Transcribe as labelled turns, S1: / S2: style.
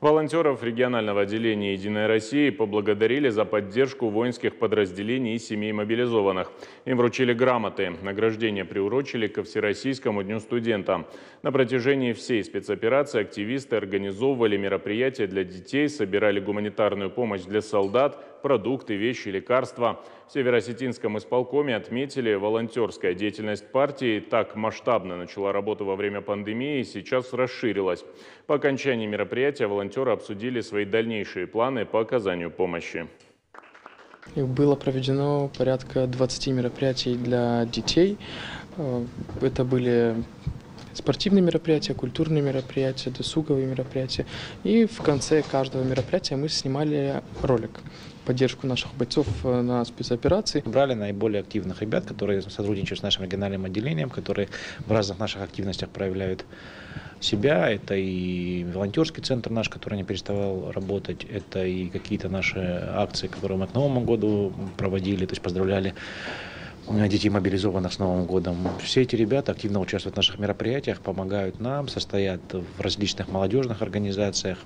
S1: Волонтеров регионального отделения «Единой России» поблагодарили за поддержку воинских подразделений и семей мобилизованных. Им вручили грамоты. Награждение приурочили ко Всероссийскому дню студента. На протяжении всей спецоперации активисты организовывали мероприятия для детей, собирали гуманитарную помощь для солдат, продукты, вещи, лекарства. В Северо-Осетинском исполкоме отметили, волонтерская деятельность партии так масштабно начала работу во время пандемии и сейчас расширилась. По окончании мероприятия волонтеры обсудили свои дальнейшие планы по оказанию помощи.
S2: Было проведено порядка 20 мероприятий для детей. Это были спортивные мероприятия, культурные мероприятия, досуговые мероприятия. И в конце каждого мероприятия мы снимали ролик в поддержку наших бойцов на спецоперации.
S3: Брали наиболее активных ребят, которые сотрудничают с нашим региональным отделением, которые в разных наших активностях проявляют себя. Это и волонтерский центр наш, который не переставал работать, это и какие-то наши акции, которые мы к Новому году проводили, то есть поздравляли детей мобилизованных с Новым годом. Все эти ребята активно участвуют в наших мероприятиях, помогают нам, состоят в различных молодежных организациях.